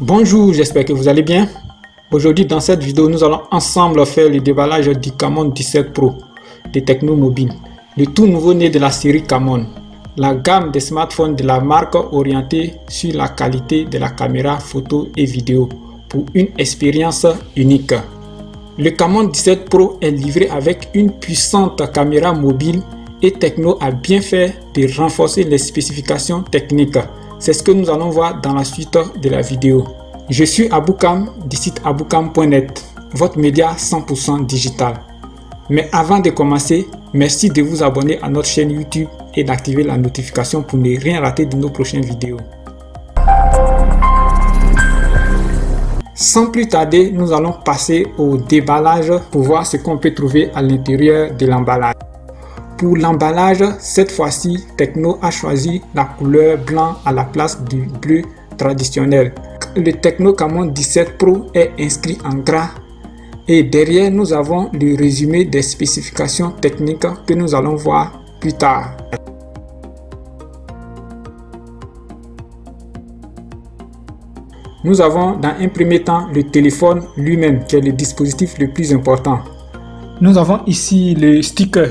Bonjour, j'espère que vous allez bien. Aujourd'hui dans cette vidéo, nous allons ensemble faire le déballage du Camon 17 Pro de Tecno Mobile, le tout nouveau né de la série Camon, la gamme des smartphones de la marque orientée sur la qualité de la caméra photo et vidéo pour une expérience unique. Le Camon 17 Pro est livré avec une puissante caméra mobile et Tecno a bien fait de renforcer les spécifications techniques. C'est ce que nous allons voir dans la suite de la vidéo. Je suis Aboukam du site aboukam.net, votre média 100% digital. Mais avant de commencer, merci de vous abonner à notre chaîne YouTube et d'activer la notification pour ne rien rater de nos prochaines vidéos. Sans plus tarder, nous allons passer au déballage pour voir ce qu'on peut trouver à l'intérieur de l'emballage. Pour l'emballage, cette fois-ci, Tecno a choisi la couleur blanc à la place du bleu traditionnel. Le Tecno Camon 17 Pro est inscrit en gras et derrière nous avons le résumé des spécifications techniques que nous allons voir plus tard. Nous avons dans un premier temps le téléphone lui-même qui est le dispositif le plus important. Nous avons ici le sticker,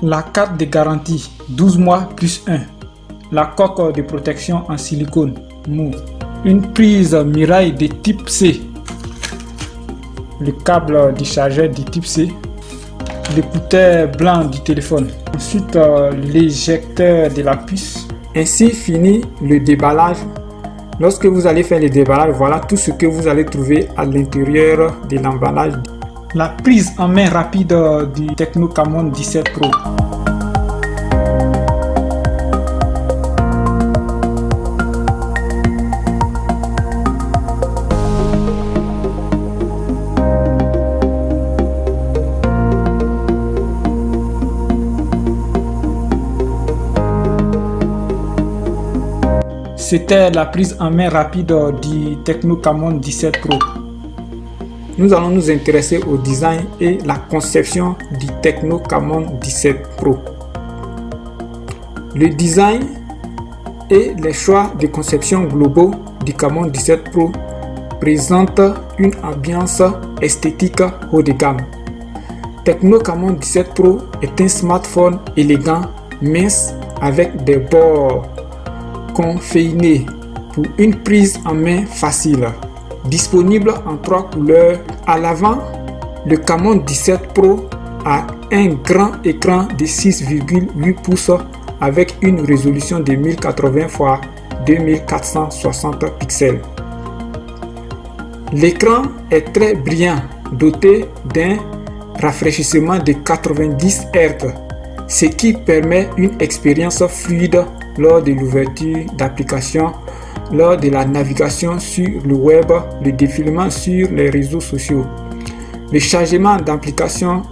la carte de garantie 12 mois plus 1, la coque de protection en silicone mouve, une prise miraille de type C, le câble du chargeur du type C, l'écouteur blanc du téléphone, ensuite l'éjecteur de la puce. Ainsi finit le déballage. Lorsque vous allez faire le déballage, voilà tout ce que vous allez trouver à l'intérieur de l'emballage. La prise en main rapide du Tecno Camon 17 Pro. C'était la prise en main rapide du Tecno Camon 17 Pro. Nous allons nous intéresser au design et la conception du Tecno Camon 17 Pro. Le design et les choix de conception globaux du Camon 17 Pro présentent une ambiance esthétique haut de gamme. Tecno Camon 17 Pro est un smartphone élégant, mince, avec des bords conféinés pour une prise en main facile. Disponible en 3 couleurs. À l'avant, le Camon 17 Pro a un grand écran de 6,8 pouces avec une résolution de 1080 x 2460 pixels. L'écran est très brillant, doté d'un rafraîchissement de 90 Hz, ce qui permet une expérience fluide lors de l'ouverture d'applications, lors de la navigation sur le web, le défilement sur les réseaux sociaux, le changement d'application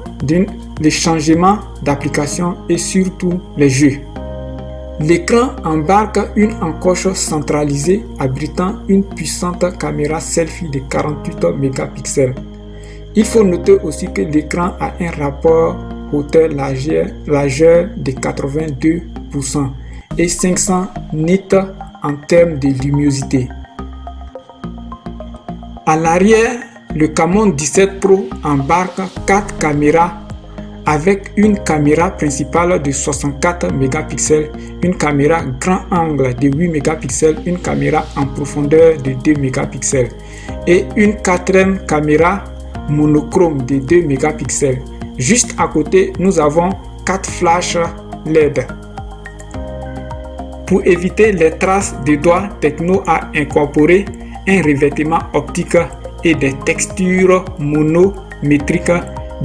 et surtout les jeux. L'écran embarque une encoche centralisée abritant une puissante caméra selfie de 48 mégapixels. Il faut noter aussi que l'écran a un rapport hauteur-largeur de 82% et 500 nits en termes de luminosité. À l'arrière, le Camon 17 Pro embarque 4 caméras avec une caméra principale de 64 mégapixels, une caméra grand angle de 8 mégapixels, une caméra en profondeur de 2 mégapixels et une quatrième caméra monochrome de 2 mégapixels. Juste à côté, nous avons 4 flashs LED. Pour éviter les traces de doigts, Tecno a incorporé un revêtement optique et des textures monométriques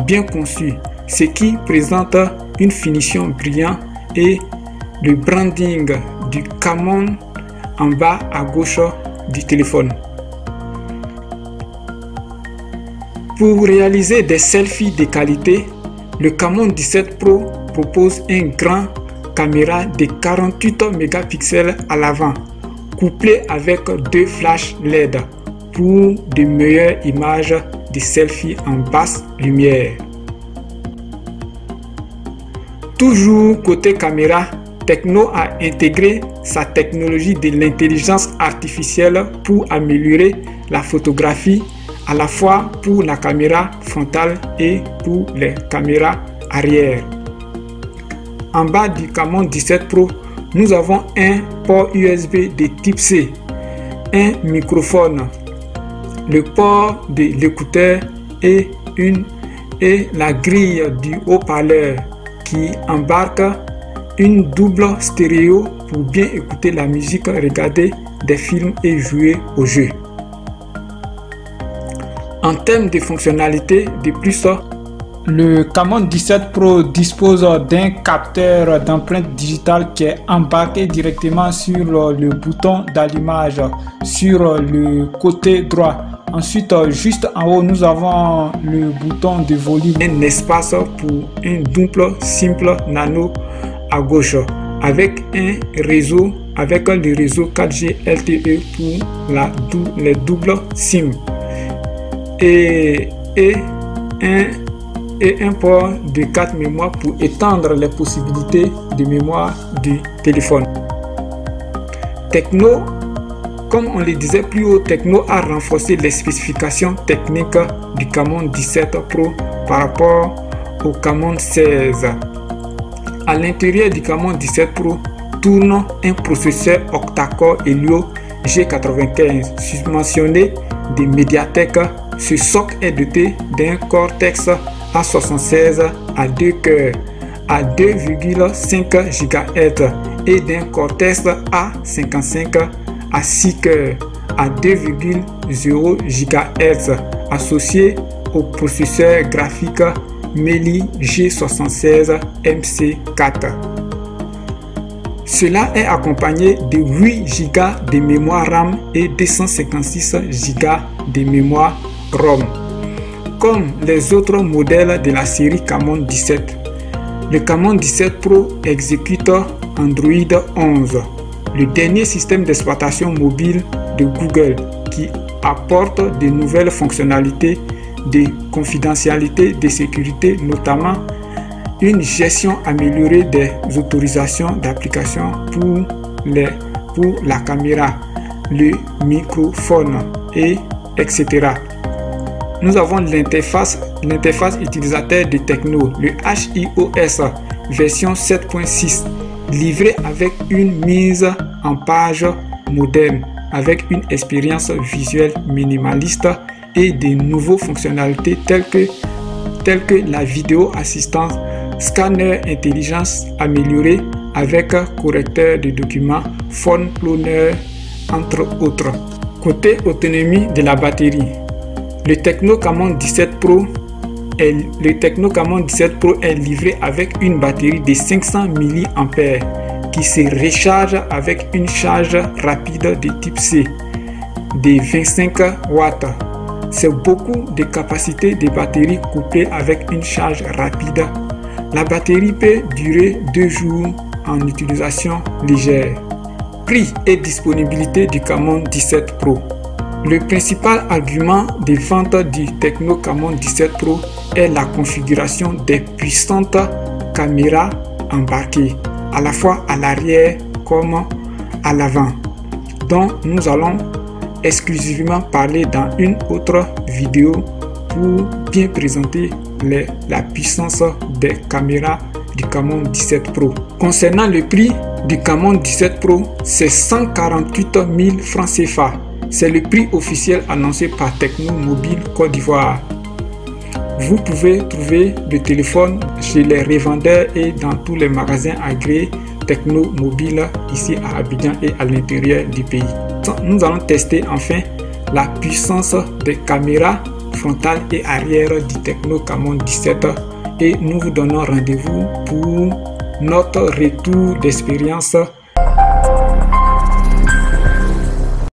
bien conçues, ce qui présente une finition brillante et le branding du Camon en bas à gauche du téléphone. Pour réaliser des selfies de qualité, le Camon 17 Pro propose un grand caméra de 48 mégapixels à l'avant, couplé avec 2 flashs LED pour de meilleures images de selfies en basse lumière. Toujours côté caméra, Tecno a intégré sa technologie de l'intelligence artificielle pour améliorer la photographie à la fois pour la caméra frontale et pour les caméras arrière. En bas du Camon 17 Pro, nous avons un port USB de type C, un microphone, le port de l'écouteur et la grille du haut-parleur qui embarque une double stéréo pour bien écouter la musique, regarder des films et jouer aux jeux. En termes de fonctionnalités de plus, le Camon 17 Pro dispose d'un capteur d'empreinte digitale qui est embarqué directement sur le bouton d'allumage sur le côté droit. Ensuite, juste en haut, nous avons le bouton de volume, un espace pour un double simple nano à gauche avec le réseau 4G LTE pour les doubles SIM et un port de 4 mémoires pour étendre les possibilités de mémoire du téléphone. Tecno, comme on le disait plus haut, Tecno a renforcé les spécifications techniques du Camon 17 Pro par rapport au Camon 16. À l'intérieur du Camon 17 Pro tourne un processeur octa-core Helio G95 susmentionné de Mediatek. Ce socle est doté d'un Cortex A76 à 2 cœurs à 2,5 GHz et d'un Cortex A55 à 6 cœurs à 2,0 GHz associé au processeur graphique Meli G76 MC4. Cela est accompagné de 8 Go de mémoire RAM et 256 Go de mémoire ROM. Comme les autres modèles de la série Camon 17, le Camon 17 Pro exécute Android 11, le dernier système d'exploitation mobile de Google qui apporte de nouvelles fonctionnalités de confidentialité, de sécurité, notamment une gestion améliorée des autorisations d'application pour la caméra, le microphone, etc. Nous avons l'interface utilisateur de Tecno, le HIOS version 7.6, livré avec une mise en page moderne, avec une expérience visuelle minimaliste et de nouvelles fonctionnalités telles que la vidéo assistance, scanner intelligence améliorée avec correcteur de documents, phone cloner, entre autres. Côté autonomie de la batterie, le Tecno Camon 17 Pro est livré avec une batterie de 500 mAh qui se recharge avec une charge rapide de type C de 25 watts. C'est beaucoup de capacité de batterie couplée avec une charge rapide. La batterie peut durer 2 jours en utilisation légère. Prix et disponibilité du Camon 17 Pro. Le principal argument de vente du Tecno Camon 17 Pro est la configuration des puissantes caméras embarquées, à la fois à l'arrière comme à l'avant, dont nous allons exclusivement parler dans une autre vidéo pour bien présenter la puissance des caméras du Camon 17 Pro. Concernant le prix du Camon 17 Pro, c'est 148 000 francs CFA. C'est le prix officiel annoncé par Tecno Mobile Côte d'Ivoire. Vous pouvez trouver le téléphone chez les revendeurs et dans tous les magasins agréés Tecno Mobile ici à Abidjan et à l'intérieur du pays. Nous allons tester enfin la puissance des caméras frontales et arrière du Tecno Camon 17 et nous vous donnons rendez-vous pour notre retour d'expérience